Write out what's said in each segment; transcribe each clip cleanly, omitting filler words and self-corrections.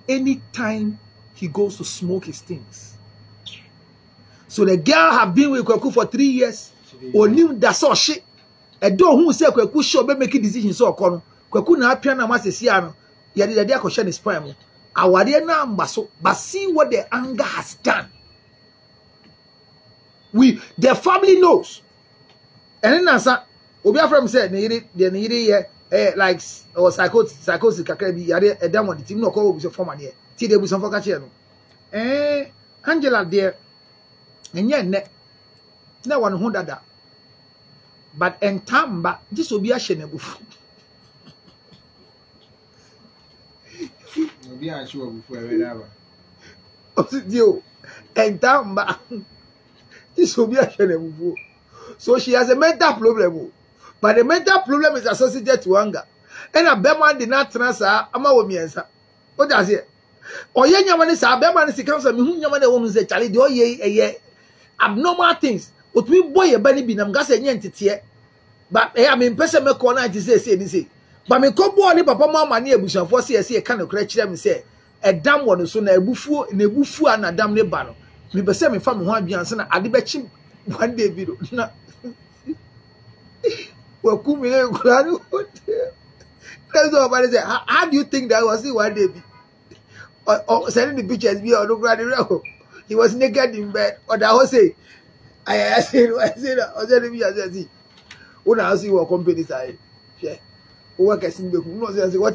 anytime he goes to smoke his things. So the girl have been with Kweku for 3 years. Onim da so shit. E do hu say Kweku sure be make decision so okono. Kweku na apia na masesi ano. Ya de dey akoshe ne spam mo. Awade na mbaso. But see what the anger has done. The family knows. And then answer obi afram said ne yire like or psychosis kakra bi yare edam on the team no call obi so former there. Ti de bu so foka che no. Angela there enye ne na won ho dada. But entamba this obi a hye na bufu. Obi a hye bufu e we daba. Dio entamba this obi a hye na bufu. So she has a mental problem. But the mental problem is associated to anger. And a beman did not transfer ama wo miensa. What does it? Oye nyamane sa beman si come from me nyamane wo say Charlie the oye abnormal things. But we boy e bani bi nam ga say nyentete. But I mean person me ko na say. But me ko boy ni papa mama na ebusuafo say ka no kra kire me say edam wo no so na ebufu na dam ne ba no. Me be say me fa me ho abianse na ade be chi one day video na that's what somebody said. How do you think that was it one day? Or sending the pictures be on the he was naked in bed. Or that was say, I said, when I see what company side, yeah, what is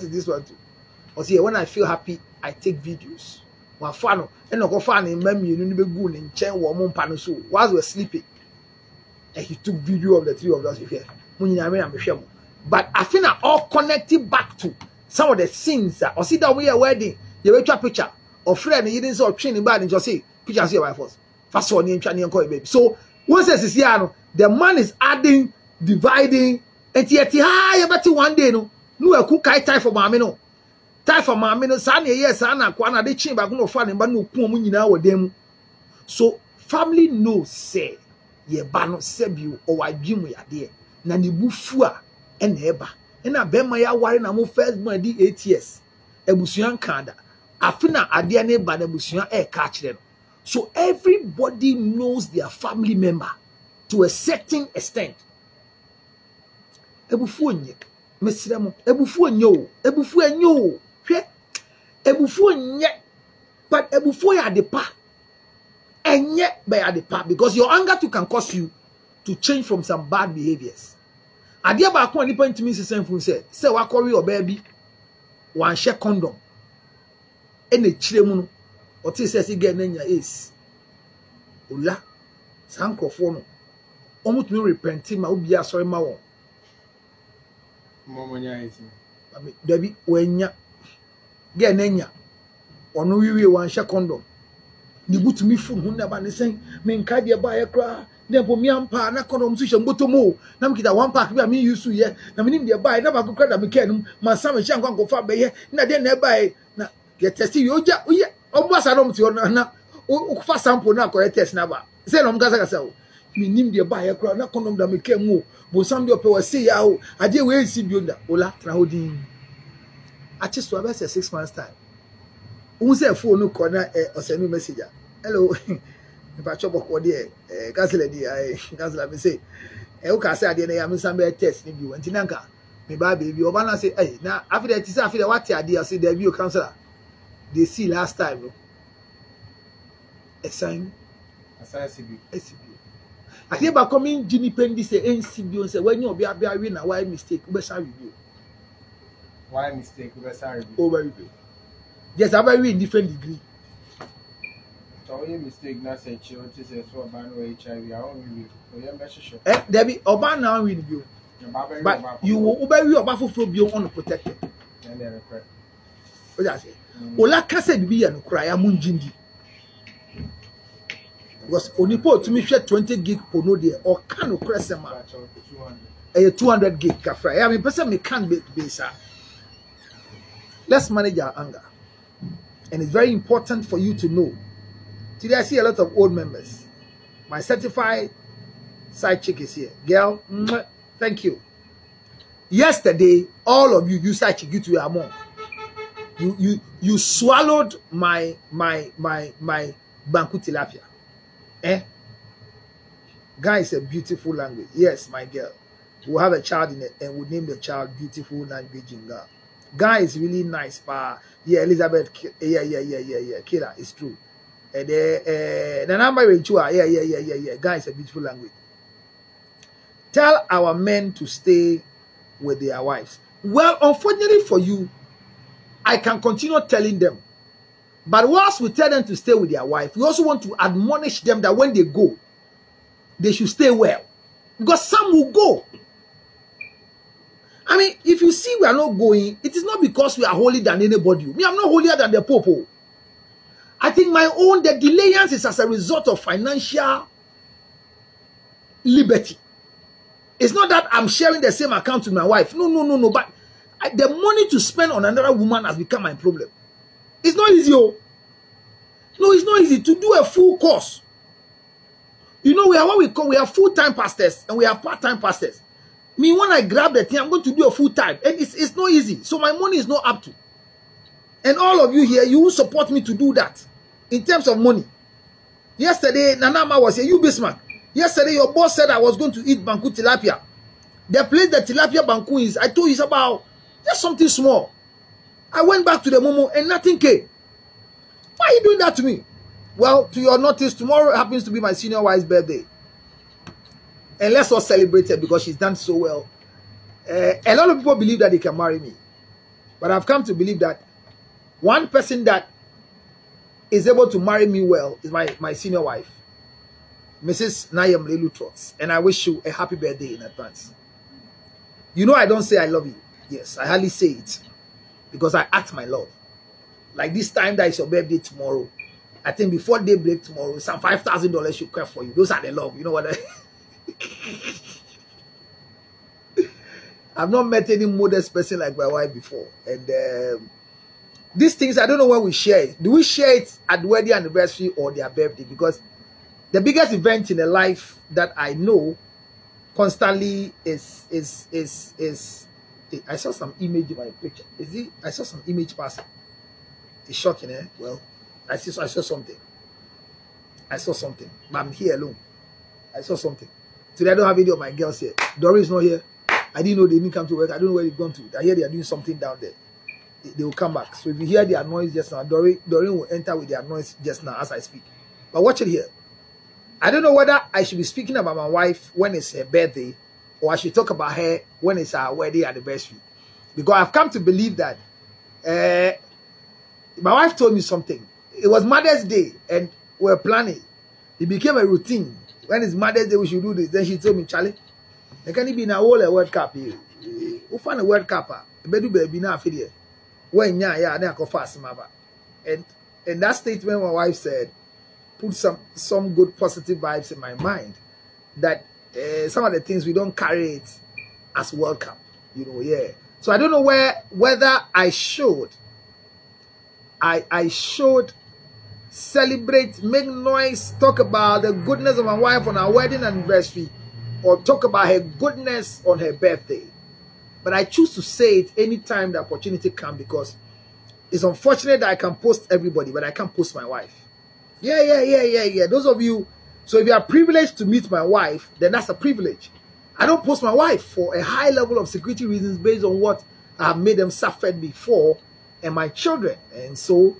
this one too? Or see, when I feel happy, I take videos. One fan, and no fan in memory, you be good in chain warm panoso. While we're sleeping, and he took video of the three of us here. But I think I all connected back to some of the scenes that or see that we are wedding. You will take a picture of friend you didn't saw training bad and just say picture see your wife first. First one you trying call baby. So once this here, the man is adding, dividing, and yet you better one day no cook time for mommy no. Time for mommy no san yes ana kwana de chin back no fan but no pum nyina wo dem. So family knows say ye ba no sebio or wadwemu ya de. Na ni bufu a ena eba ena bema ya ware na mo first born di 8 years ebusuan kanda afina ade na eba na ebusuan ka kire no. So everybody knows their family member to a certain extent. Ebufu onye mesire mo ebufu onye o ebufu enye o hwe ebufu onye but ebufu ya de pa enye be ya de pa because your anger too can cause you to change from some bad behaviors. Adia ba ko nipa ntimi sesenfu say wa kori oba wan she condom ene chire mu no o ti say get nanya ace ola sankrofo no omutumi repent ma obi asori ma won momonya iti abi dabi wanya get nanya ono wiwi wan she condom ni butumi fu hu na ba ne sen me nka de ba ye kra Nempo mi ampa na kono msusha mbotomo na mkita one pack bi ami yusu ye na minim de buy na ba kokra da mekanum ma sam hye ankwa nkofa be ye na de na buy na ye test yoja oye obuasa no mti na ukfa sample na ko test na ba say no mkasa kasa o minim de buy kra na kono da mekamu bo sam de ope wase ya o ade we nsi bionda ola tra hodin achi so about 6 months time unse phone ko na osenu message hello if I chop up there, cancel cancel me say, o ka say ade na ya me sambe test ni bi wanti nanka me ba baby oba na say eh na after that say after what ade I say there be o counselor they see last time no assign CB ade ba coming Jimmy Pendi say NCB on say when you obi abia we na why mistake we shall review why mistake we shall review over review yes about we in different degree. So you mistake na say chi o ti say so ban no HIV I won review o ye be shisho there be oba now win bio but you will obey oba foforo bio unprotected and they record what I say ola kase bibi ya no kra ya munjindi because onipo to me share 20 gig pono there or can no cresema 200 gig kafra ya me person me can be sir. Let's manage our anger, and it's very important for you to know. Today I see a lot of old members. My certified side chick is here. Girl, thank you. Yesterday, all of you side chick you to your mom. You swallowed my Banku tilapia. Eh? Guy is a beautiful language. Yes, my girl. We'll have a child in it and we'll name the child Beautiful Language in Girl. Guy is really nice, pa. Yeah, Elizabeth. Yeah. Kira, it's true. And Nanamba Renchua. Yeah. Guy is a beautiful language. Tell our men to stay with their wives. Well, unfortunately for you, I can continue telling them. But whilst we tell them to stay with their wife, we also want to admonish them that when they go, they should stay well. Because some will go. I mean, if you see we are not going, it is not because we are holier than anybody. Me, I'm not holier than the Pope. I think the delayance is as a result of financial liberty. It's not that I'm sharing the same account with my wife. No. But the money to spend on another woman has become my problem. It's not easy. Oh. No, it's not easy to do a full course. You know, we are what we have full-time pastors and we have part-time pastors. Me, when I grab the thing, I'm going to do a full-time. And it's not easy. So my money is not up to. And all of you here, you will support me to do that. In terms of money. Yesterday, Nanama was here. You Bismarck. Yesterday, your boss said I was going to eat Banku tilapia. The place that tilapia Banku is, I told you it's about just something small. I went back to the Momo and nothing came. Why are you doing that to me? Well, to your notice, tomorrow happens to be my senior wife's birthday. And let's all celebrate her because she's done so well. A lot of people believe that they can marry me. But I've come to believe that one person that is able to marry me well is my senior wife, Mrs. Nayam Lelu Trots. And I wish you a happy birthday in advance. You know I don't say I love you. Yes, I hardly say it. Because I act my love. Like this time that is your birthday tomorrow. I think before daybreak tomorrow, some $5,000 should cry for you. Those are the love. You know what I've not met any modest person like my wife before. And these things, I don't know when we share it. Do we share it at the wedding anniversary or their birthday? Because the biggest event in a life that I know constantly is I saw some image in my picture. I saw some image passing. It's shocking, eh? Well, I saw something. I saw something. But I'm here alone. I saw something. Today I don't have any of my girls here. Dory is not here. I didn't know they didn't come to work. I don't know where they've gone to. I hear they are doing something down there. They will come back. So if you hear their noise just now, Doreen will enter with their noise just now as I speak. But watch it here. I don't know whether I should be speaking about my wife when it's her birthday or I should talk about her when it's our wedding anniversary. Because I've come to believe that my wife told me something. It was Mother's Day and we were planning. It became a routine. When it's Mother's Day, we should do this. Then she told me, Charlie, there can't be now all a World Cup here. We find a World Cup. Baby now for here. When I go fast, and that statement my wife said put some good positive vibes in my mind that some of the things we don't carry it as World Cup, you know, yeah. So I don't know whether I should celebrate, make noise, talk about the goodness of my wife on our wedding anniversary, or talk about her goodness on her birthday. But I choose to say it anytime the opportunity comes because it's unfortunate that I can post everybody, but I can't post my wife. Yeah. Those of you, so if you are privileged to meet my wife, then that's a privilege. I don't post my wife for a high level of security reasons based on what I have made them suffer before and my children. And so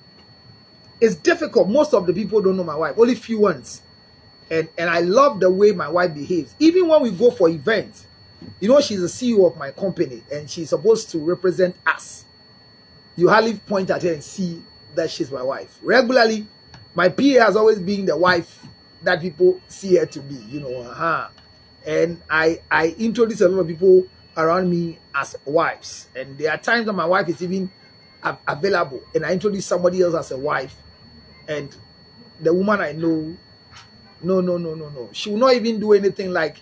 it's difficult. Most of the people don't know my wife, only few ones. And I love the way my wife behaves. Even when we go for events, you know, she's the CEO of my company and she's supposed to represent us. You hardly point at her and see that she's my wife. Regularly, my PA has always been the wife that people see her to be, you know. And I introduce a lot of people around me as wives. And there are times that my wife is even available and I introduce somebody else as a wife. And the woman I know, no. She will not even do anything like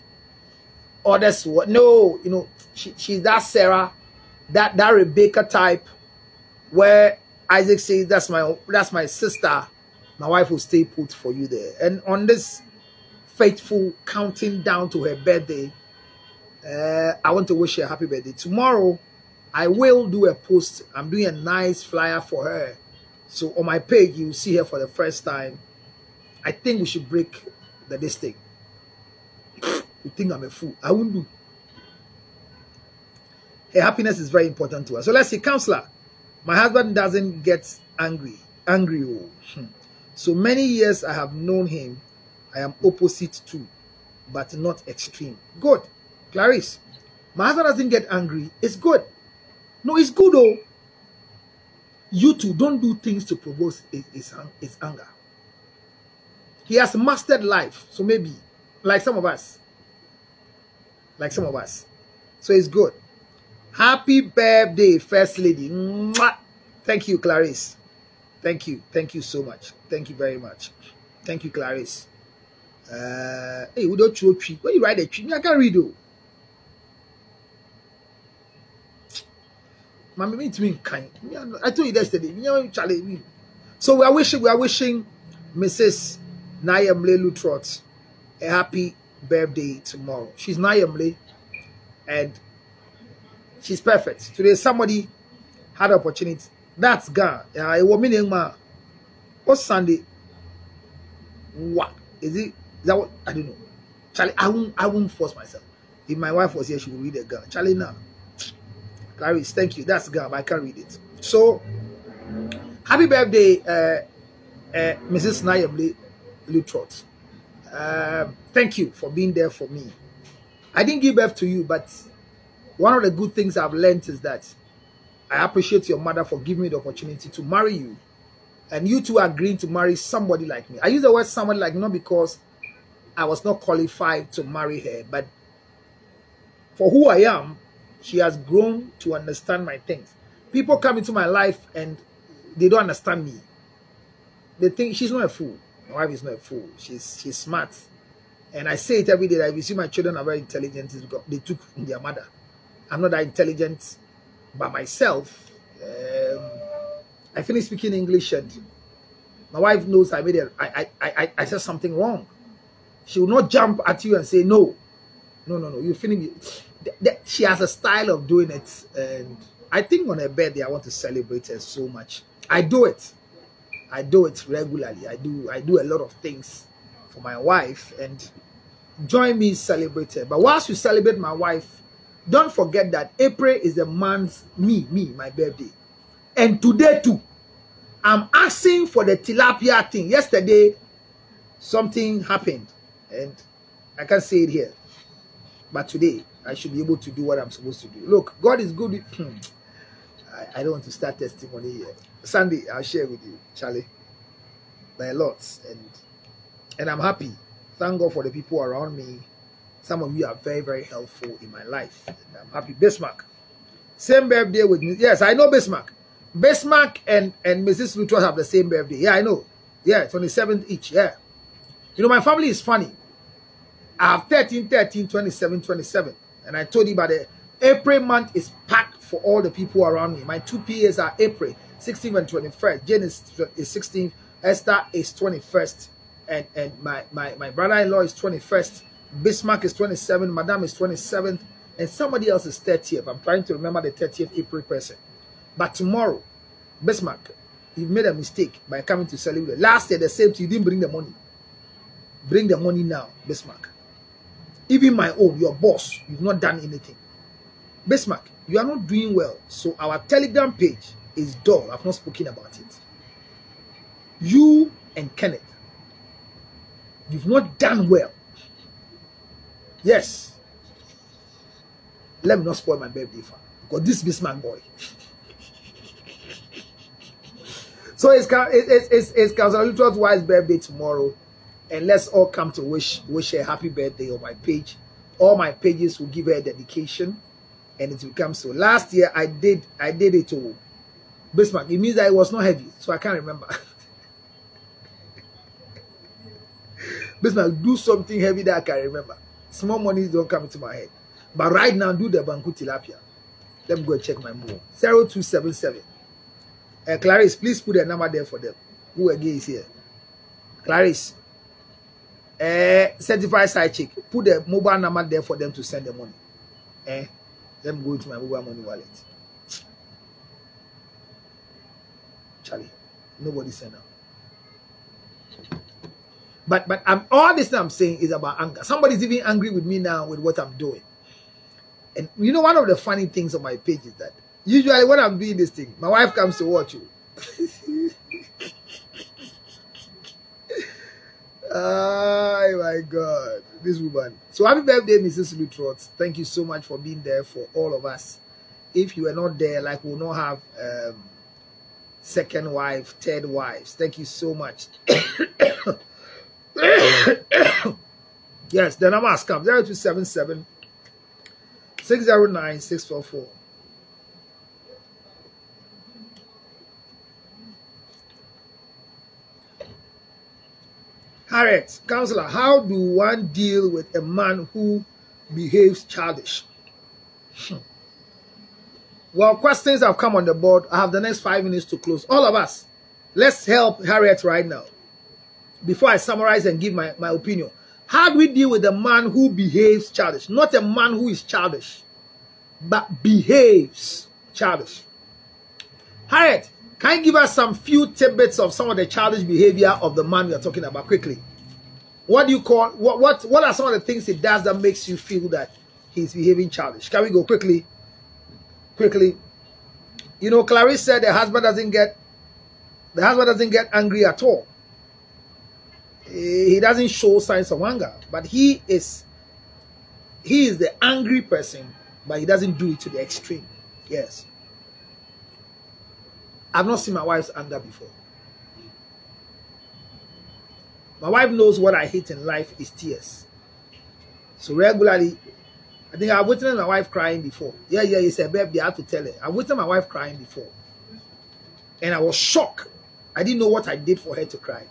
others. No, you know, she's that Sarah, that Rebecca type, where Isaac says that's my sister. My wife will stay put for you there. And on this faithful counting down to her birthday, I want to wish her a happy birthday. Tomorrow, I will do a post. I'm doing a nice flyer for her. So on my page, you see her for the first time. I think we should break this thing. You think I'm a fool? I won't do. Her happiness is very important to us. So let's see, counselor. My husband doesn't get angry. Oh. So many years I have known him. I am opposite too, but not extreme. Good. Clarice, my husband doesn't get angry. It's good. No, it's good though. You two don't do things to provoke his anger. He has mastered life. So maybe, like some of us. So it's good. Happy birthday, First Lady. Mwah! Thank you, Clarice. Thank you. Thank you so much. Thank you very much. Thank you, Clarice. Hey, we don't throw tree. When you write a tree, I can't read though. Mommy, me to me kind. I told you yesterday. So we are wishing Mrs. Nayamle Lutrot a happy birthday tomorrow. She's Nayamle and she's perfect. Today somebody had an opportunity. That's gone. What's Sunday? What is it? Is that what? I don't know. Charlie, I won't force myself. If my wife was here, she would read a gun. Charlie, now. Clarice, thank you. That's gone, but I can't read it. So, happy birthday, Mrs. Nayamle Lutrot. Thank you for being there for me. I didn't give birth to you, but one of the good things I've learned is that I appreciate your mother for giving me the opportunity to marry you. And you two are agreeing to marry somebody like me. I use the word somebody like me not because I was not qualified to marry her, but for who I am, she has grown to understand my things. People come into my life and they don't understand me. They think she's not a fool. My wife is not a fool. She's smart. And I say it every day that if you see my children are very intelligent, it's because they took from their mother. I'm not that intelligent by myself. I finished speaking English and my wife knows I made I said something wrong. She will not jump at you and say no. No. You finish. She has a style of doing it, and I think on her birthday I want to celebrate her so much. I do it regularly. I do a lot of things for my wife, and join me celebrate her. But whilst you celebrate my wife, don't forget that April is the month my birthday. And today too, I'm asking for the tilapia thing. Yesterday, something happened. And I can't say it here. But today, I should be able to do what I'm supposed to do. Look, God is good. I don't want to start testimony here. Sunday, I'll share with you, Charlie. There are lots. And I'm happy. Thank God for the people around me. Some of you are very, very helpful in my life. And I'm happy. Bismarck. Same birthday with me. Yes, I know Bismarck. Bismarck and Mrs. Lutrot have the same birthday. Yeah, I know. Yeah, 27th each. Yeah. You know, my family is funny. I have 13, 27, 27. And I told you about the April month is packed for all the people around me. My two PAs are April, 16th and 21st. Jane is 16th. Esther is 21st. And my brother-in-law is 21st. Bismarck is 27th. Madame is 27th. And somebody else is 30th. I'm trying to remember the 30th April person. But tomorrow, Bismarck, you made a mistake by coming to celebrate. Last year, the same thing, you didn't bring the money. Bring the money now, Bismarck. Even my own, your boss, you've not done anything. Bismarck, you are not doing well. So our Telegram page is dull. I've not spoken about it. You and Kenneth, you've not done well. Yes. Let me not spoil my birthday fun. Because this Bismarck boy. So it's Councilor Lutrot's wife's birthday tomorrow. And let's all come to wish her happy birthday on my page. All my pages will give her a dedication. And it will come so. Last year I did it to Bismarck. It means that it was not heavy. So I can't remember. Bismarck, do something heavy that I can remember. Small monies don't come into my head. But right now, do the Banku Tilapia. Let me go and check my move. 0277. Clarice, please put a number there for them. Who again is here? Clarice. Certified side chick. Put the mobile number there for them to send the money. Let me go into my mobile money wallet. Charlie, nobody said no. But all this I'm saying is about anger. Somebody's even angry with me now with what I'm doing. And you know, one of the funny things on my page is that usually when I'm doing this thing, my wife comes to watch you. Oh my God, this woman. So happy birthday, Mrs. Lutrot. Thank you so much for being there for all of us. If you were not there, like we'll not have second wife, third wives. Thank you so much. Yes, the number has come 0277 609 644. Harriet, counselor, how do one deal with a man who behaves childish? Well, questions have come on the board. I have the next 5 minutes to close. All of us, let's help Harriet right now. Before I summarize and give my opinion. How do we deal with a man who behaves childish? Not a man who is childish, but behaves childish. Harriet, can you give us some few tidbits of some of the childish behavior of the man we are talking about quickly? What do you call, what are some of the things he does that makes you feel that he's behaving childish? Can we go quickly? Quickly. You know, Clarice said the husband doesn't get angry at all. He doesn't show signs of anger, but he is the angry person, but he doesn't do it to the extreme. Yes. I've not seen my wife's anger before. My wife knows what I hate in life is tears. So regularly, I think I've witnessed my wife crying before. Yeah, he said, baby, I have to tell her. I've witnessed my wife crying before. And I was shocked. I didn't know what I did for her to cry.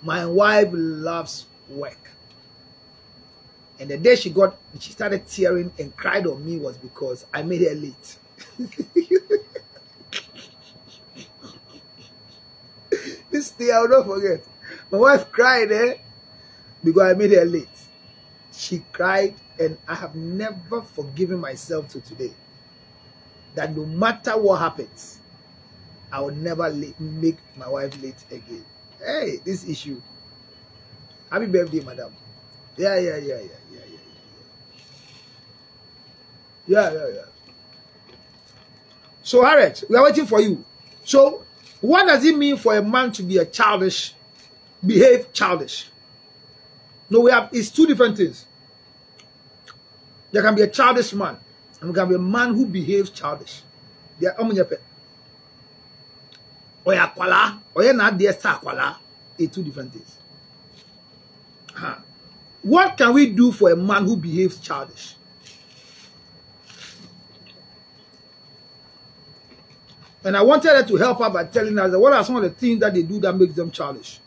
My wife loves work. And the day she started tearing and cried on me was because I made her late. This day I will not forget. My wife cried because I made her late. She cried, and I have never forgiven myself to today. That no matter what happens, I will never make my wife late again. Hey, this issue. Happy birthday, madam. Yeah. So, Harriet, we are waiting for you. So, what does it mean for a man to be behave childish? No, it's two different things. There can be a childish man, and there can be a man who behaves childish. They are Oya kwala, oya na dear star kwala, two different things. What can we do for a man who behaves childish? And I wanted her to help her by telling us that what are some of the things that they do that makes them childish.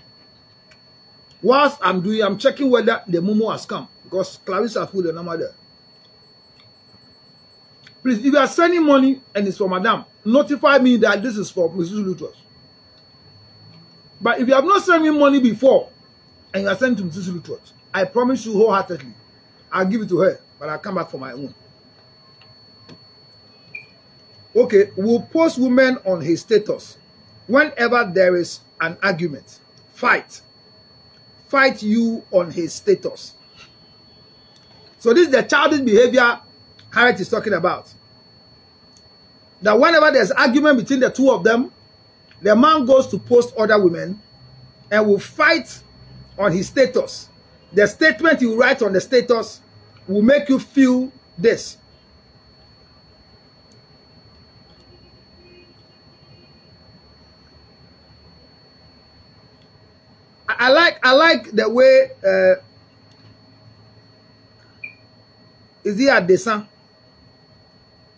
Whilst I'm checking whether the Momo has come, because Clarissa put the number there. Please, if you are sending money and it's for Madam, notify me that this is for Mrs. Lutros. But if you have not sent me money before and you are sending to Mrs. Lutros, I promise you wholeheartedly, I'll give it to her, but I'll come back for my own. Okay, we'll post women on his status. Whenever there is an argument, fight you on his status. So this is the childish behavior Harriet is talking about. That whenever there's argument between the two of them, the man goes to post other women and will fight on his status. The statement you write on the status will make you feel this. I like the way is he Adesa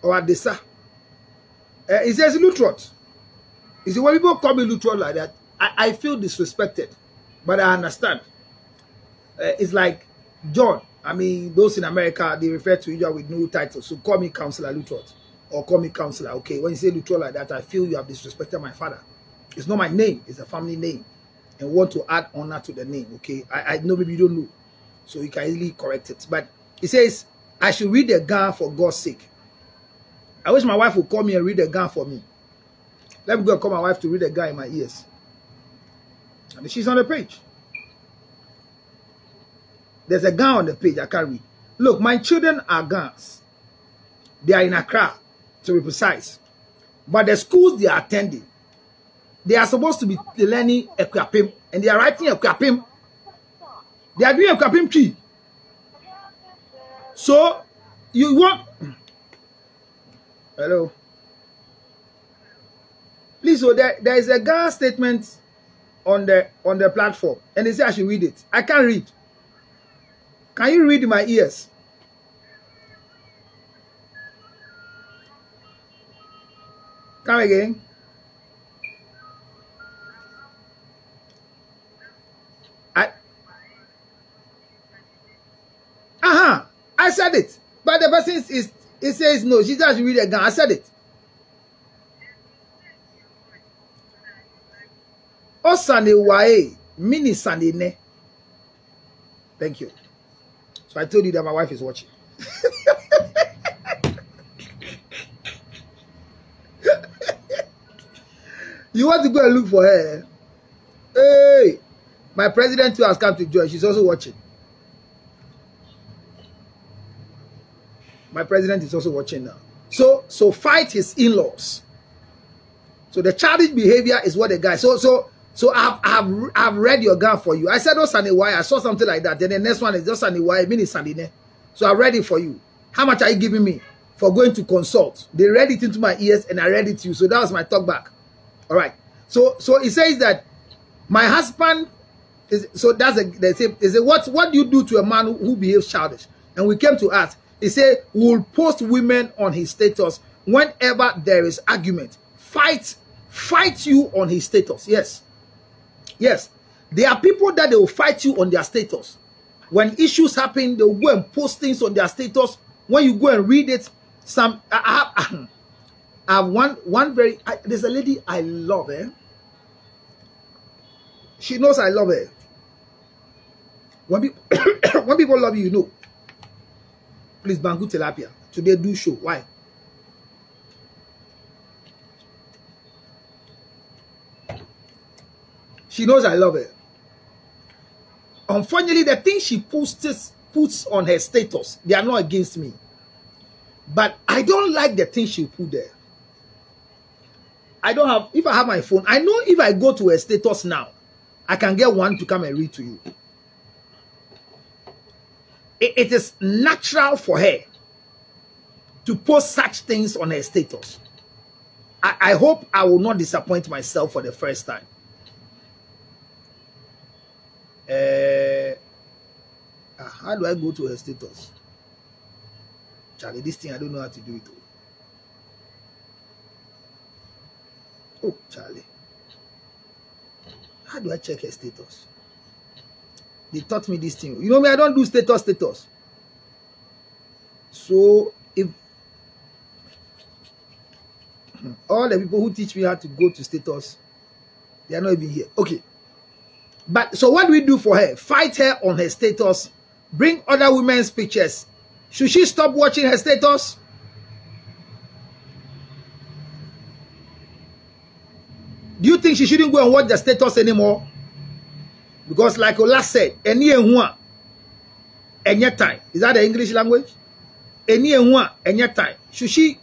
or Adesa? He says Lutrot. You see, when people call me Lutrot like that, I feel disrespected, but I understand. It's like John. I mean, those in America, they refer to each other with new titles. So call me Counselor Lutrot or call me Counselor. Okay, when you say Lutrot like that, I feel you have disrespected my father. It's not my name. It's a family name. And want to add honor to the name, okay? I know maybe you don't know, so you can easily correct it. But it says, I should read the gun for God's sake. I wish my wife would call me and read the gun for me. Let me go and call my wife to read a guy in my ears. And she's on the page. There's a guy on the page I can't read. Look, my children are Ghanaians. They are in Accra, to be precise. But the schools they are attending, they are supposed to be learning Ekwapim, and they are writing Ekwapim. They are doing Ekwapim tree. So, you want... Hello? Please, so there is a Ghana statement on the platform, and they say I should read it. I can't read. Can you read in my ears? Come again. I said it. But the person it says no. She just read it again. I said it. Osane wae mini sane ne. Thank you. So I told you that my wife is watching. You want to go and look for her? Hey, my president too has come to join. She's also watching. My president is also watching now. So fight his in-laws. So the childish behavior is what the guy. So I've read your gun for you. I said, oh, Sunny, why? I saw something like that. Then the next one is just Sunny, why? Mini Sunny. So I read it for you. How much are you giving me for going to consult? They read it into my ears and I read it to you. So that was my talk back. All right. So it says that my husband is, so that's they say what do you do to a man who behaves childish? And we came to ask. He said we'll post women on his status whenever there is argument. Fight you on his status. Yes. Yes. There are people that they will fight you on their status. When issues happen, they will go and post things on their status. When you go and read it, I have one very there's a lady I love, She knows I love her. When people love you, you know. Please, Bangu Tilapia. Today do show. Why? She knows I love her. Unfortunately, the things she puts on her status, they are not against me. But I don't like the things she put there. If I have my phone, I know if I go to her status now, I can get one to come and read to you. It is natural for her to post such things on her status. I hope I will not disappoint myself for the first time. How do I go to her status? Charlie, this thing I don't know how to do it. Oh, Charlie. How do I check her status? They taught me this thing. You know me, I don't do status. So, if all the people who teach me how to go to status, they are not even here. Okay. But, so what do we do for her? Fight her on her status. Bring other women's pictures. Should she stop watching her status? Do you think she shouldn't go and watch the status anymore? Because like Ola said, any time. Is that the English language? Any time. Should she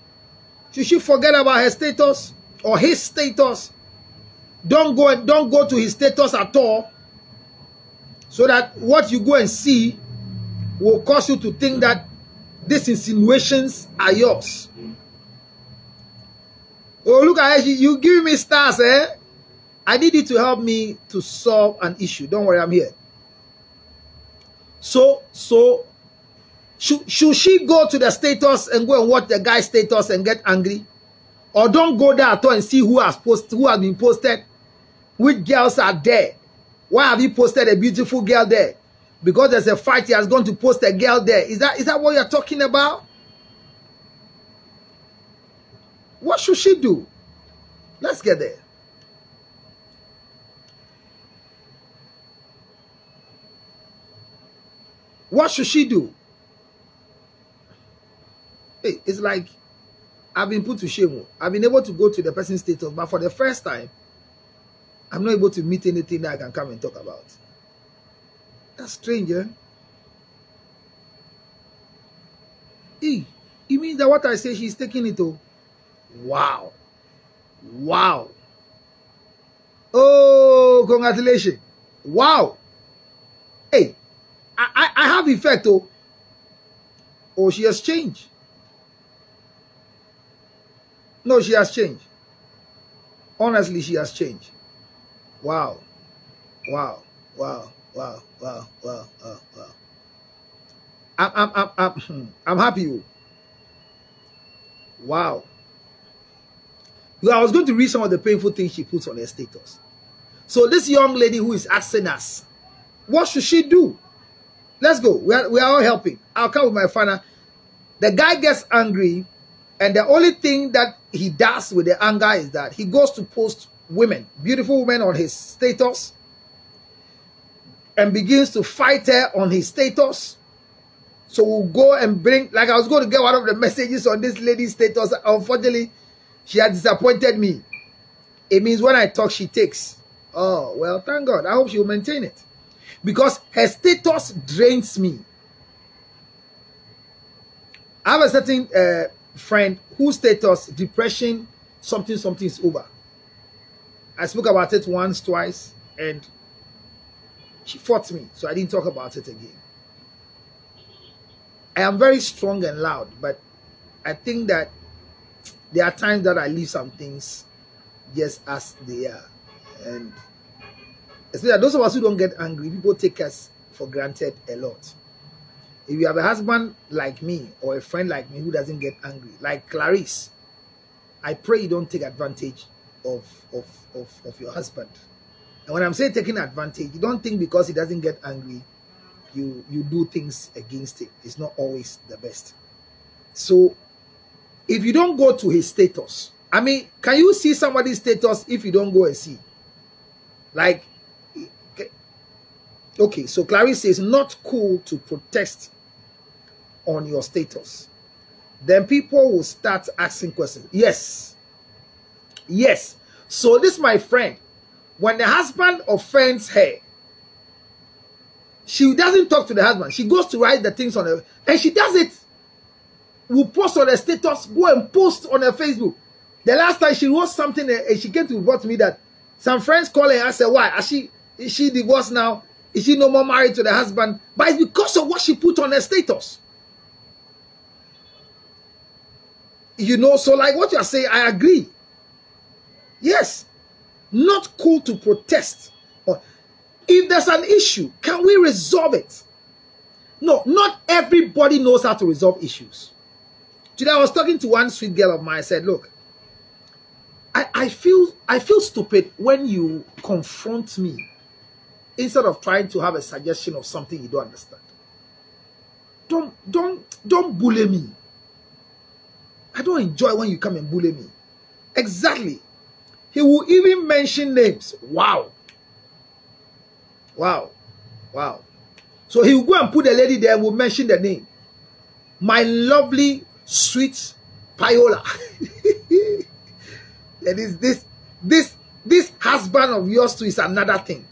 forget about her status or his status? Don't go to his status at all. So that what you go and see will cause you to think that these insinuations are yours. Oh, look at her. You give me stars, eh? I need it to help me to solve an issue. Don't worry, I'm here. So should she go to the status and go and watch the guy's status and get angry? Or don't go there at all and see who has been posted? Which girls are there? Why have you posted a beautiful girl there? Because there's a fight, he has gone to post a girl there. Is that what you're talking about? What should she do? Let's get there. What should she do? Hey, it's like I've been put to shame. I've been able to go to the person's status, but for the first time, I'm not able to meet anything that I can come and talk about. That's strange, eh? It means that what I say, she's taking it to. Wow. Wow. Oh, congratulations. Wow. Hey, I have effect, oh. Oh, she has changed. No, she has changed. Honestly, she has changed. Wow. Wow. Wow. Wow. Wow. Wow. Wow. Wow. I'm happy. Oh. Wow. I was going to read some of the painful things she puts on her status. So this young lady who is asking us, what should she do? Let's go. We are all helping. I'll come with my father. The guy gets angry, and the only thing that he does with the anger is that he goes to post women, beautiful women on his status, and begins to fight her on his status. So we'll go and bring, like I was going to get one of the messages on this lady's status. Unfortunately, she has disappointed me. It means when I talk, she takes. Oh, well, thank God. I hope she will maintain it. Because her status drains me. I have a certain friend whose status, depression, something is over. I spoke about it once, twice, and she fought me. So I didn't talk about it again. I am very strong and loud, but I think that there are times that I leave some things just as they are. And especially those of us who don't get angry, people take us for granted a lot. If you have a husband like me or a friend like me who doesn't get angry, like Clarice, I pray you don't take advantage of your husband. And when I'm saying taking advantage, you don't think because he doesn't get angry, you do things against it. It's not always the best. So if you don't go to his status, I mean, can you see somebody's status if you don't go and see? Like, okay, so Clarice says not cool to protest on your status. Then people will start asking questions. Yes. Yes. So this, my friend, when the husband offends her, she doesn't talk to the husband. She goes to write the things on her, and she does it. Will post on her status, go and post on her Facebook. The last time she wrote something, and she came to report to me that some friends call her and I said, why? Is she divorced now? Is she no more married to the husband? But it's because of what she put on her status. You know, so like what you're saying, I agree. Yes. Not cool to protest. If there's an issue, can we resolve it? No, not everybody knows how to resolve issues. Today I was talking to one sweet girl of mine. I said, look, I feel stupid when you confront me instead of trying to have a suggestion of something you don't understand. Don't bully me. I don't enjoy when you come and bully me. Exactly. He will even mention names. Wow. Wow. Wow. So he will go and put the lady there and will mention the name. My lovely, sweet Payola. And this husband of yours too is another thing.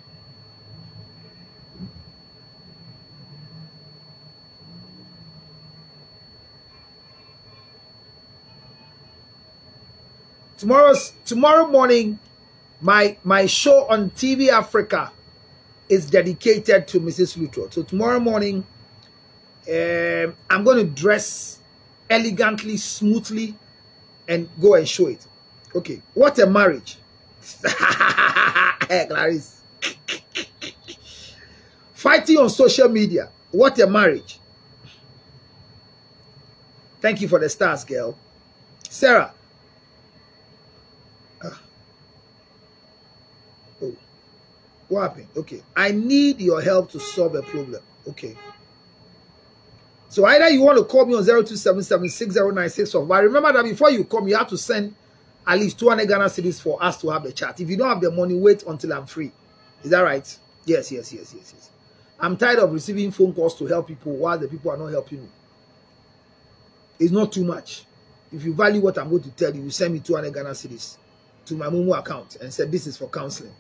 Tomorrow morning, my show on TV Africa is dedicated to Mrs. Luttrell. So tomorrow morning, I'm going to dress elegantly, smoothly, and go and show it. Okay, what a marriage. Hey, Clarice. Fighting on social media. What a marriage. Thank you for the stars, girl. Sarah. Oh, what happened? Okay, I need your help to solve a problem. Okay. So either you want to call me on 02776096, but remember that before you come, you have to send at least 200 Ghana cedis for us to have a chat. If you don't have the money, wait until I'm free. Is that right? Yes. I'm tired of receiving phone calls to help people while the people are not helping me. It's not too much. if you value what I'm going to tell you, you send me 200 Ghana cedis to my Momo account and said this is for counseling.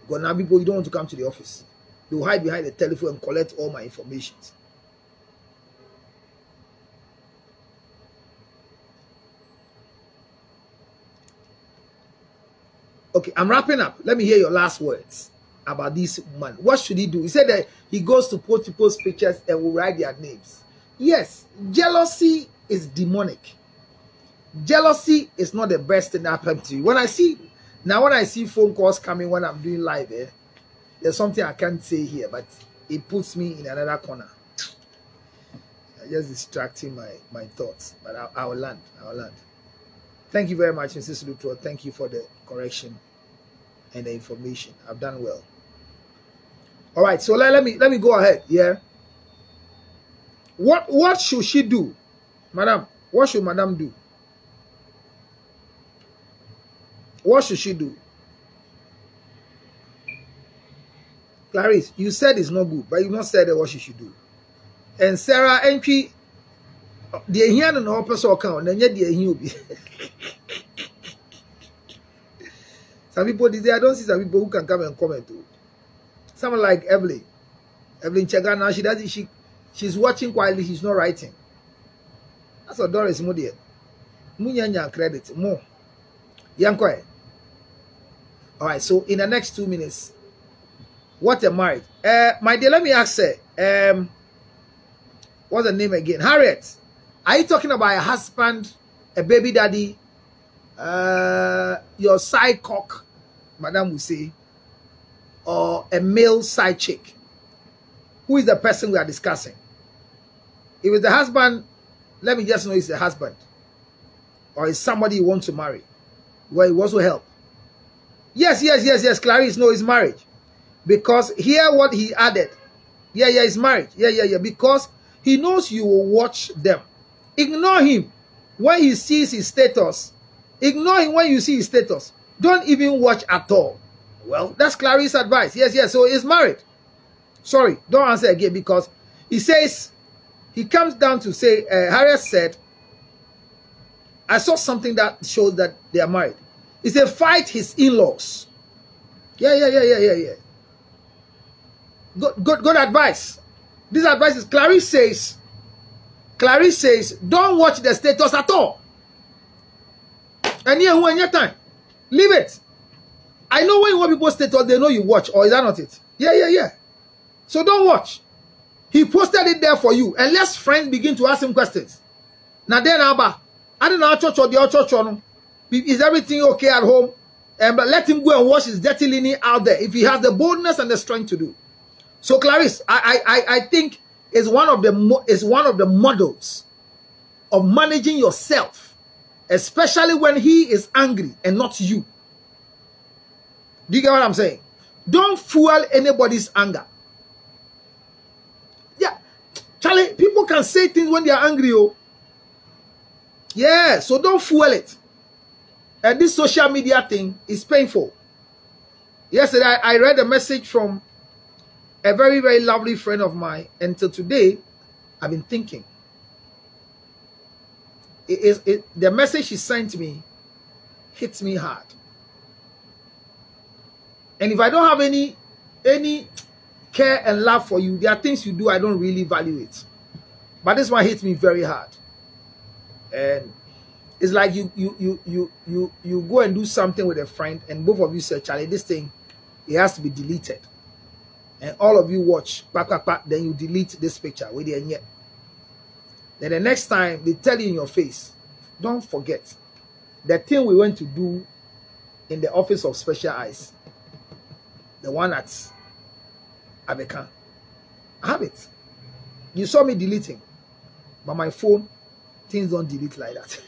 Because now people, you don't want to come to the office. They will hide behind the telephone and collect all my information. Okay, I'm wrapping up. Let me hear your last words about this man. What should he do? He said that he goes to post people's pictures and will write their names. Yes, jealousy is demonic. Jealousy is not the best thing that happened to you. When I see phone calls coming when I'm doing live, there's something I can't say here, but it puts me in another corner. I'm just distracting my thoughts, but I will land. Thank you very much, Mrs. Lutro. Thank you for the correction and the information. I've done well. All right, so let me go ahead. Yeah. What should she do, madam? What should madam do? What should she do? Clarice, you said it's not good, but you've not said what she should do. And Sarah, entry, the here no person account, then yet the here be. Some people these days, I don't see some people who can come and comment too. Someone like Evelyn Chagana, she's watching quietly, she's not writing. That's what Doris Moody. Munyanya credit more. Yankoi. All right, so in the next 2 minutes, what a marriage. My dear, let me ask her, what's the name again? Harriet. Are you talking about a husband, a baby daddy, your side cock, madam will say, or a male side chick? Who is the person we are discussing? If it's the husband, let me just know it's the husband. Or it's somebody you want to marry. Well, it also help. Yes, Clarice, no, it's marriage. Because hear what he added. Yeah, it's marriage. Yeah. Because he knows you will watch them. Ignore him when he sees his status. Ignore him when you see his status. Don't even watch at all. Well, that's Clarice's advice. Yes. So he's married. Sorry, don't answer again because he says, he comes down to say, Harriet said, I saw something that shows that they are married. He said, fight his in-laws. Yeah. Good advice. This advice is Clarice says, don't watch the status at all. And here, when your time, leave it. I know when you watch people's status, they know you watch, or is that not it? Yeah. So don't watch. He posted it there for you, and let friends begin to ask him questions. Now then, Abba, I don't know church or the church. Is everything okay at home? But let him go and wash his dirty linen out there if he has the boldness and the strength to do. So Clarice, I think is one of the models of managing yourself, especially when he is angry and not you. Do you get what I'm saying? Don't fuel anybody's anger. Yeah, Charlie, people can say things when they are angry. Oh, yeah. So don't fuel it. And this social media thing is painful. Yesterday, I read a message from a very, very lovely friend of mine. Until today, I've been thinking. The message she sent me hits me hard. And if I don't have any care and love for you, there are things you do I don't really value it. But this one hits me very hard. And it's like you go and do something with a friend, and both of you say, Charlie, this thing, it has to be deleted. And all of you watch, then you delete this picture with the yet. Then the next time they tell you in your face, don't forget the thing we went to do in the office of Special Eyes. The one at Abekan. I have it. You saw me deleting. But my phone, things don't delete like that.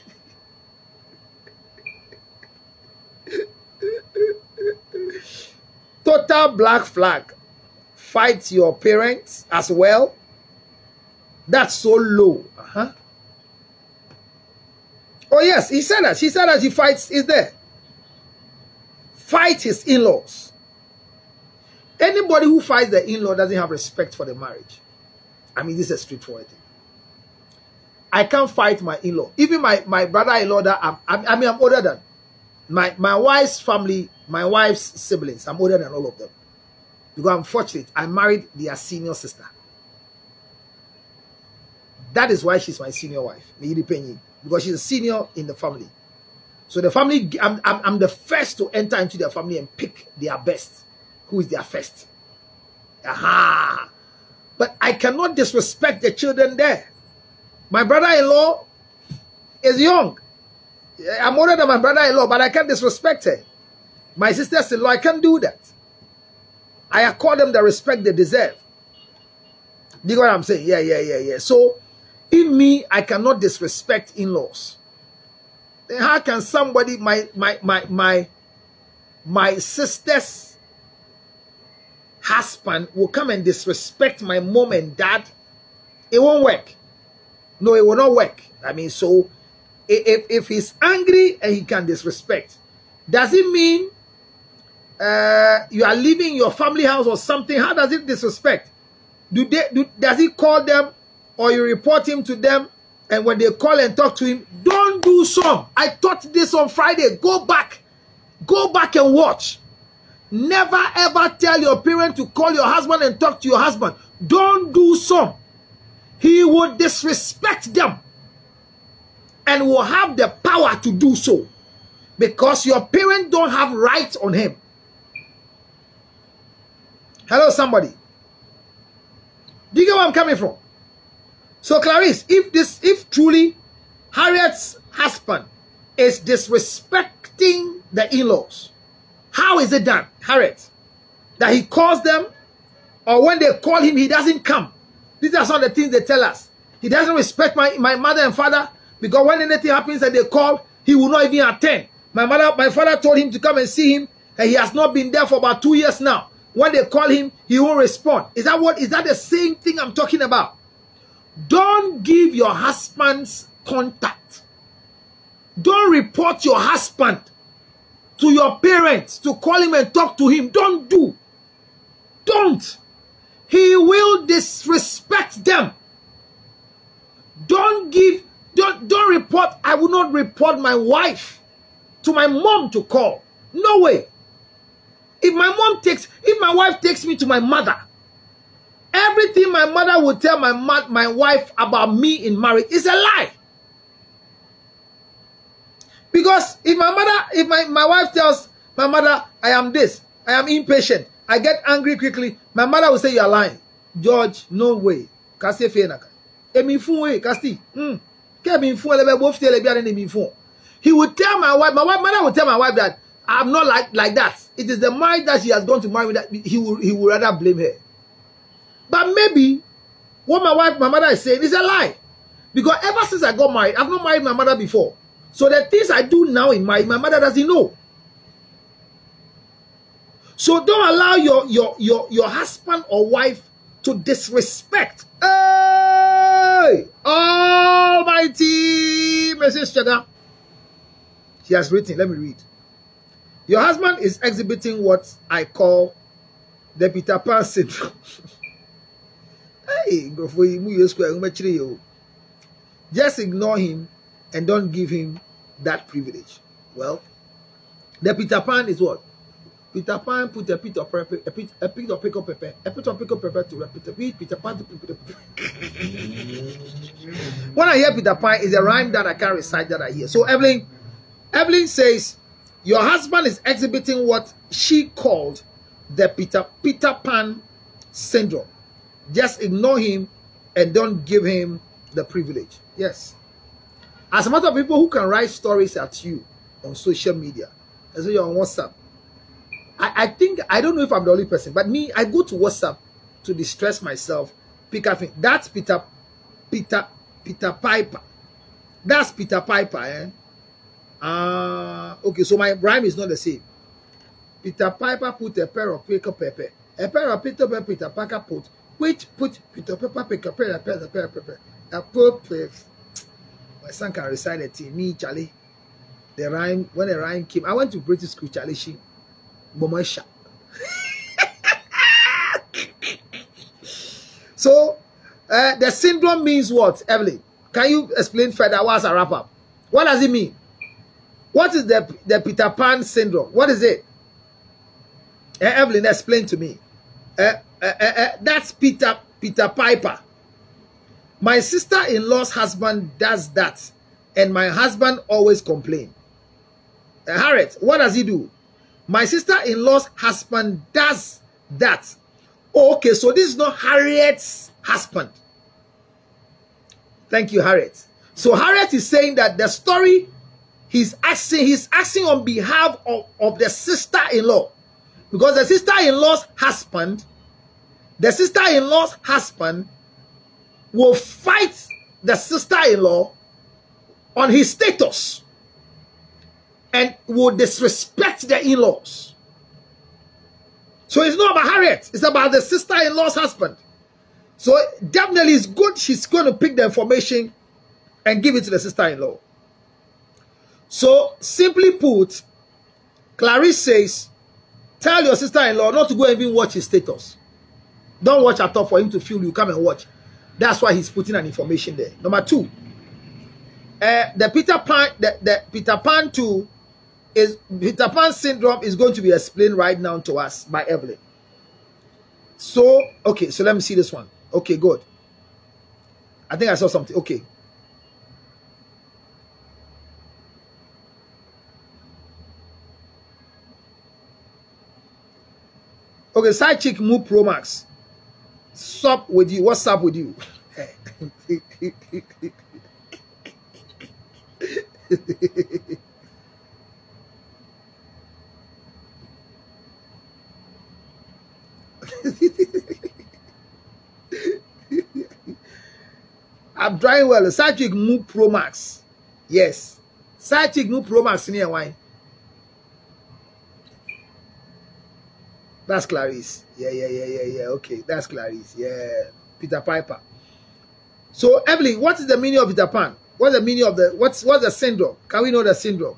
Total black flag. Fight your parents as well. That's so low. Oh yes, he said that. She said that he fights is there. Fight his in-laws. Anybody who fights the in-law doesn't have respect for the marriage. I mean, this is a straightforward thing. I can't fight my in-law. Even my brother-in-law that I'm older than. My wife's family, my wife's siblings, I'm older than all of them. Because I'm fortunate, I married their senior sister. That is why she's my senior wife, because she's a senior in the family. So the family, I'm the first to enter into their family and pick their best. Who is their first? Aha! But I cannot disrespect the children there. My brother-in-law is young. I'm older than my brother-in-law, but I can't disrespect her. My sisters-in-law, I can't do that. I accord them the respect they deserve. Do you know what I'm saying? Yeah. So, in me, I cannot disrespect in-laws. Then how can somebody, my sister's husband will come and disrespect my mom and dad? It won't work. No, it will not work. I mean, so if he's angry and he can disrespect, does it mean you are leaving your family house or something? How does it disrespect? Does he call them or you report him to them? And when they call and talk to him, don't do some. I taught this on Friday. Go back and watch. Never ever tell your parent to call your husband and talk to your husband. Don't do some. He will disrespect them and will have the power to do so because your parent don't have rights on him. Hello, somebody. Do you get where I'm coming from? So, Clarice, if truly Harriet's husband is disrespecting the in-laws, how is it done, Harriet? That he calls them, or when they call him, he doesn't come. These are some of the things they tell us. He doesn't respect my mother and father because when anything happens and they call, he will not even attend. My father told him to come and see him, and he has not been there for about 2 years now. When they call him, he won't respond. Is that the same thing I'm talking about? Don't give your husband's contact. Don't report your husband to your parents to call him and talk to him. Don't. He will disrespect them. Don't report. I will not report my wife to my mom to call. No way. If my wife takes me to my mother, everything my mother will tell my wife about me in marriage is a lie. Because if my wife tells my mother, I am this, I am impatient, I get angry quickly, my mother will say, you are lying. George, no way. He would tell my mother will tell my wife that I'm not like that. It is the marriage that she has gone to marry that he would rather blame her. But maybe what my mother is saying is a lie. Because ever since I got married, I've not married my mother before. So the things I do now in marriage, my mother doesn't know. So don't allow your husband or wife to disrespect. Hey! Almighty Mrs. Chaga. She has written, let me read. Your husband is exhibiting what I call the Peter Pan syndrome. Hey, just ignore him and don't give him that privilege. Well, the Peter Pan is what? Peter Pan put a bit of pepper, a bit of pickled pepper, a bit of pickled pepper to repeat Peter Pan to Peter Pan. When I hear Peter Pan, it's a rhyme that I can't recite that I hear. So Evelyn says, your husband is exhibiting what she called the Peter Pan syndrome. Just ignore him and don't give him the privilege. Yes. As a matter of people who can write stories at you on social media, as well on WhatsApp. I think, I don't know if I'm the only person, but me, I go to WhatsApp to distress myself, pick up things. That's Peter Piper. That's Peter Piper, eh? Okay, so my rhyme is not the same. Peter Piper put a pair of pickled pepper. A pair of pickled pepper, Peter Piper put. Which put Peter Piper, pickled pepper. A put. My son can recite it. Me, Charlie. The rhyme, when the rhyme came, I went to British school, Charlie. So, the syndrome means what, Evelyn? Can you explain further whilst I wrap up? What does it mean? What is the Peter Pan syndrome? What is it? Evelyn, explain to me. That's Peter Piper. My sister-in-law's husband does that, and my husband always complains. Harriet, what does he do? My sister-in-law's husband does that. Oh, okay, so this is not Harriet's husband. Thank you, Harriet. So Harriet is saying that the story he's asking on behalf of the sister-in-law, because the sister-in-law's husband will fight the sister-in-law on his status and will disrespect the in-laws. So it's not about Harriet, it's about the sister-in-law's husband. So definitely it's good she's going to pick the information and give it to the sister-in-law. So simply put, Clarice says, tell your sister-in-law not to go and even watch his status. Don't watch at all for him to feel you come and watch. That's why he's putting an information there. Number 2, the Peter Pan syndrome is going to be explained right now to us by Evelyn. So, okay, so let me see this one. Okay, good. I think I saw something. Okay. Okay, side chick move Pro Max. Sup with you? What's up with you? I'm trying well. Side chick move Pro Max. Yes. Side chick move Pro Max near wine. That's Clarice. Yeah. Okay, that's Clarice. Yeah, Peter Piper. So, Evelyn, what is the meaning of Peter Pan? What's the meaning of what's the syndrome? Can we know the syndrome?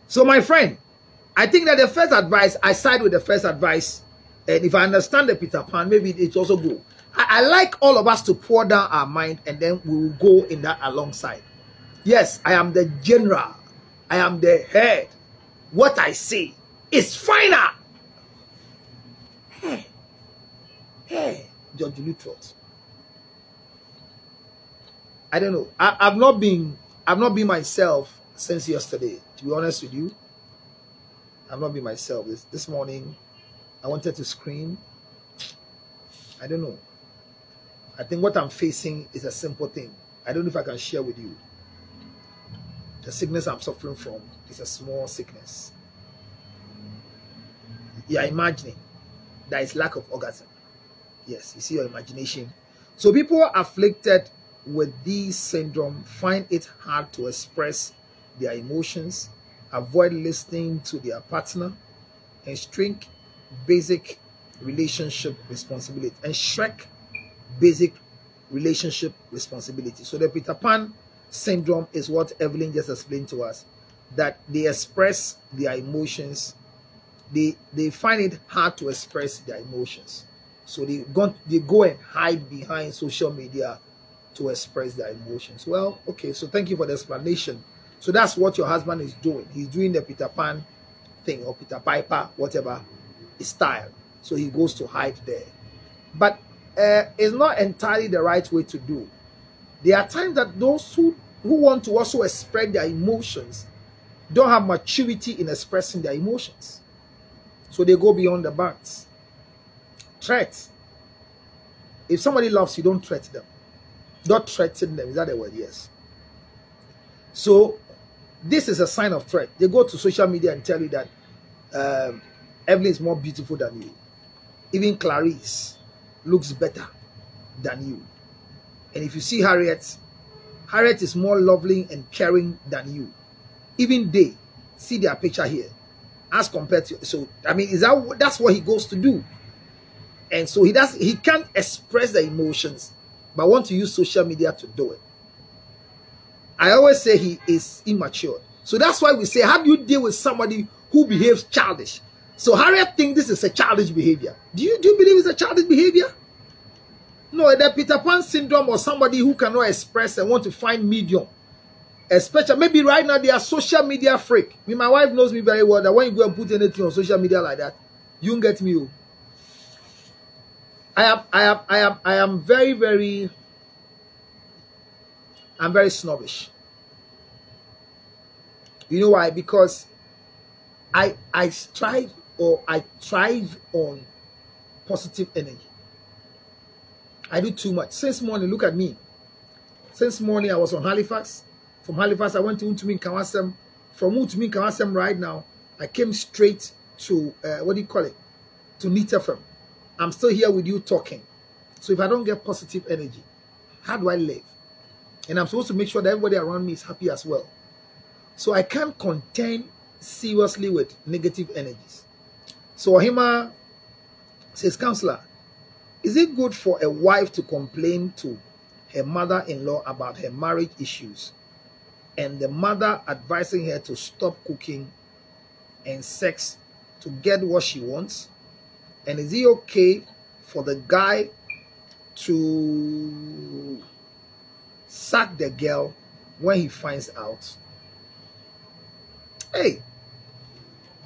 So, my friend, I think that the first advice, I side with the first advice, and if I understand the Peter Pan, maybe it's also good. I like all of us to pour down our mind, and then we will go in that alongside. Yes, I am the general. I am the head. What I say is final. Hey, John Julie Trot. I don't know. I've not been myself since yesterday. To be honest with you, I've not been myself. This morning, I wanted to scream. I don't know. I think what I'm facing is a simple thing. I don't know if I can share with you. The sickness I'm suffering from is a small sickness. You are imagining there is lack of orgasm. Yes, you see your imagination. So people afflicted with this syndrome find it hard to express their emotions, avoid listening to their partner, and shrink basic relationship responsibility. So the Peter Pan syndrome is what Evelyn just explained to us, that they express their emotions. They find it hard to express their emotions. So they go and hide behind social media to express their emotions. Well, okay, so thank you for the explanation. So that's what your husband is doing. He's doing the Peter Pan thing, or Peter Piper, whatever his style. So he goes to hide there. But it's not entirely the right way to do. There are times that those who want to also express their emotions don't have maturity in expressing their emotions. So they go beyond the bounds. Threat. If somebody loves you, don't threaten them. Don't threaten them. Is that the word? Yes. So this is a sign of threat. They go to social media and tell you that Evelyn is more beautiful than you. Even Clarice looks better than you. And if you see Harriet is more lovely and caring than you. Even they see their picture here as compared to. So I mean, that's what he goes to do. And so he can't express the emotions, but want to use social media to do it. I always say he is immature. So that's why we say, how do you deal with somebody who behaves childish? So Harriet thinks this is a childish behavior. Do you believe it's a childish behavior? No, the Peter Pan syndrome or somebody who cannot express and want to find medium. Especially, maybe right now they are social media freak. My wife knows me very well that when you go and put anything on social media like that, you don't get me. I am very, very, I'm very snobbish. You know why? Because I thrive on positive energy. I do too much. Since morning, look at me. Since morning, I was on Halifax. From Halifax, I went to Untumi Kawasem. From Untumi Kawasem right now, I came straight to, what do you call it? To Neat FM. I'm still here with you talking. So if I don't get positive energy, how do I live? And I'm supposed to make sure that everybody around me is happy as well. So I can't contend seriously with negative energies. So Ohima says, Counselor, is it good for a wife to complain to her mother-in-law about her marriage issues and the mother advising her to stop cooking and sex to get what she wants? And is it okay for the guy to sack the girl when he finds out? Hey,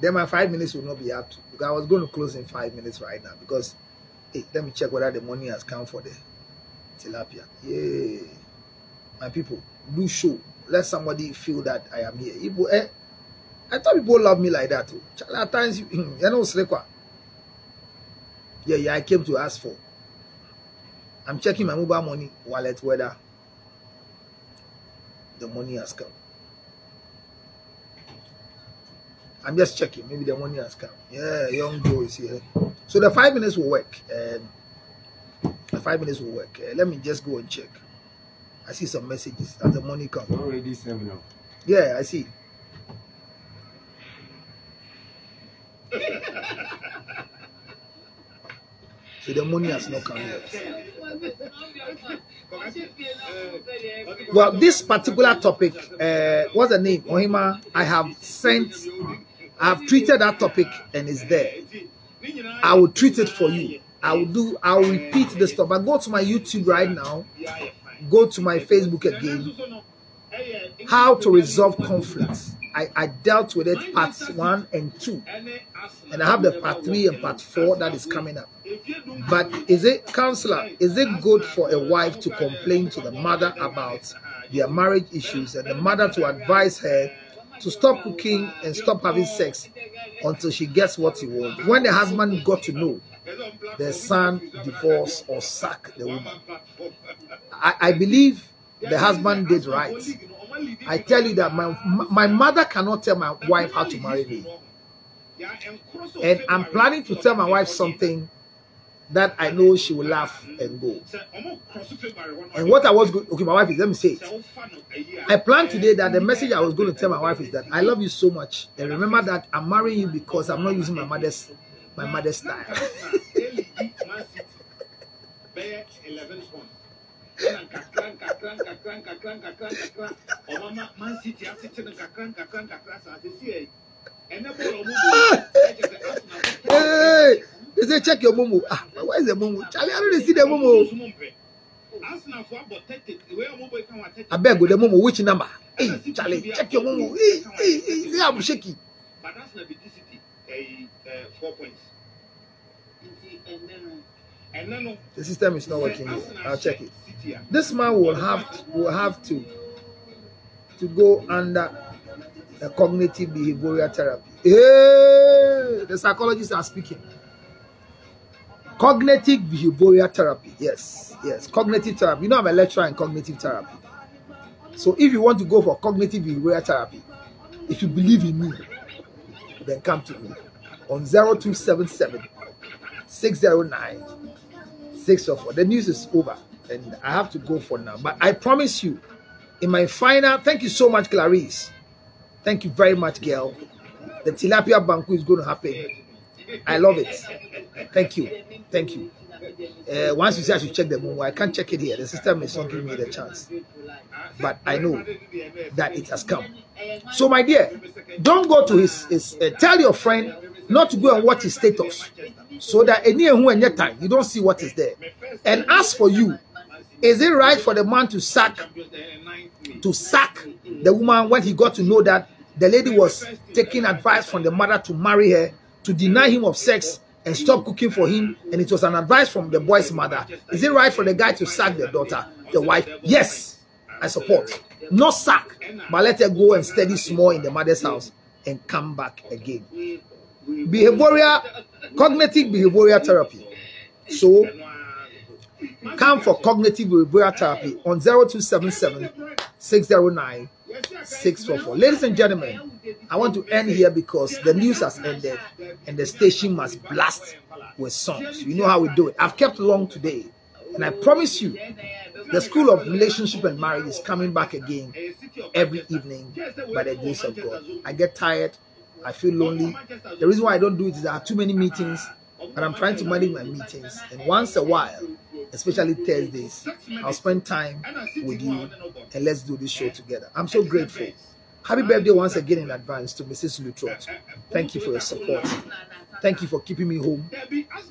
then my 5 minutes will not be up to, because I was going to close in 5 minutes right now because, hey, let me check whether the money has come for the tilapia. Yeah, my people, do show. Let somebody feel that I am here. I thought people love me like that too. At times, you know, yeah, I came to ask for. I'm checking my mobile money wallet whether the money has come. I'm just checking. Maybe the money has come. Yeah, young Joe is here. So the 5 minutes will work. The 5 minutes will work. Let me just go and check. I see some messages as the money comes. Already 7 now. Yeah, I see. So the money has not come yet. Well, this particular topic, what's the name? Ohima, I have treated that topic and it's there. I will treat it for you. I'll repeat the stuff. But go to my YouTube right now. Go to my Facebook again. How to resolve conflicts. I dealt with it parts 1 and 2. And I have the part 3 and part 4 that is coming up. But is it, Counselor, is it good for a wife to complain to the mother about their marriage issues and the mother to advise her to stop cooking and stop having sex until she gets what she wants? When the husband got to know, the son divorce or sack the woman. I believe the husband did right. I tell you that my mother cannot tell my wife how to marry me. And I'm planning to tell my wife something that I know she will laugh and go. And what I was going, okay, my wife is, let me say it. I planned today that the message I was going to tell my wife is that I love you so much. And remember that I'm marrying you because I'm not using my mother's style. Hey, they say check your momo. Ah, where is the momo? Charlie, I don't see the momo. I beg with the momo. Which number? Hey, Charlie, check your momo. Hey, I'm shaky. But that's not the 4 points. The system is not working here. I'll check it. This man will have to go under a cognitive behavioral therapy. Hey, the psychologists are speaking. Cognitive behavioral therapy. Yes, cognitive therapy. You know, I'm a lecturer in cognitive therapy. So if you want to go for cognitive behavioral therapy, if you believe in me, then come to me on 0277 609 604. The news is over and I have to go for now. But I promise you, in my final, thank you so much, Clarice. Thank you very much, girl. The tilapia banquet is going to happen. I love it. Thank you. Thank you. Once you say I should check the moon, I can't check it here. The system is not giving me the chance. But I know that it has come. So, my dear, don't go to his tell your friend not to go and watch his status. So that any time you don't see what is there. And as for you, is it right for the man to sack the woman when he got to know that the lady was taking advice from the mother to marry her, to deny him of sex and stop cooking for him, and it was an advice from the boy's mother? Is it right for the guy to sack the daughter, the wife? Yes, I support. Not sack, but let her go and study small in the mother's house and come back again. Cognitive behavioral therapy. So come for cognitive behavioral therapy on 0277 609 644. Ladies and gentlemen, I want to end here because the news has ended and the station must blast with songs. You know how we do it. I've kept long today, and I promise you the School of Relationship and Marriage is coming back again every evening by the grace of God. I get tired, I feel lonely. The reason why I don't do it is there are too many meetings, but I'm trying to manage my meetings, and once a while, especially Thursdays, I'll spend time with you and let's do this show together. I'm so grateful. Happy birthday once again in advance to Mrs. Lutrot. Thank you for your support. Thank you for keeping me home.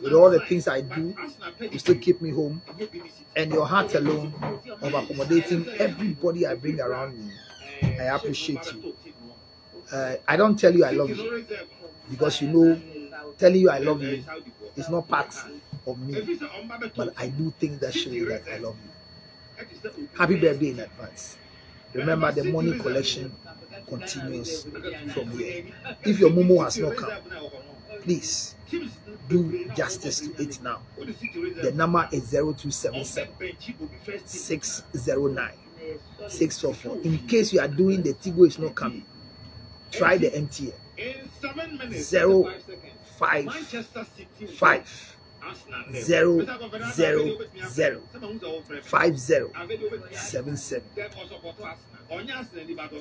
With all the things I do, you still keep me home. And your heart alone of accommodating everybody I bring around me. I appreciate you. I don't tell you I love you because you know telling you I love you is not part of me, but I do things that show you that I love you. Happy birthday in advance. Remember, the money collection continues from here. If your Momo has not come, please do justice to it now. The number is 0277 609 644. In case you are doing the Tigo is not coming, try the MTN 055 0005077.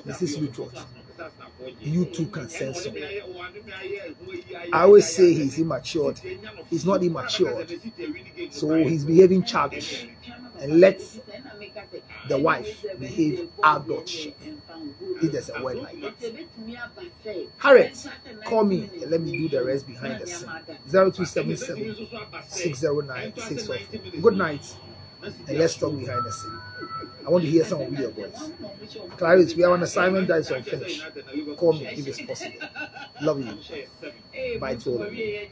This is Lutrot. You too can send some. I always say he's immature. He's not immature, so he's behaving childish. And let the wife behave adult. If there's a word like that. Harriet, call me and let me do the rest behind the scene. 0277 609 644. Good night, and let's talk behind the scene. I want to hear some of your voice. Clarice, we have an assignment that is unfinished. Call me if it's possible. Love you. Bye to all of you.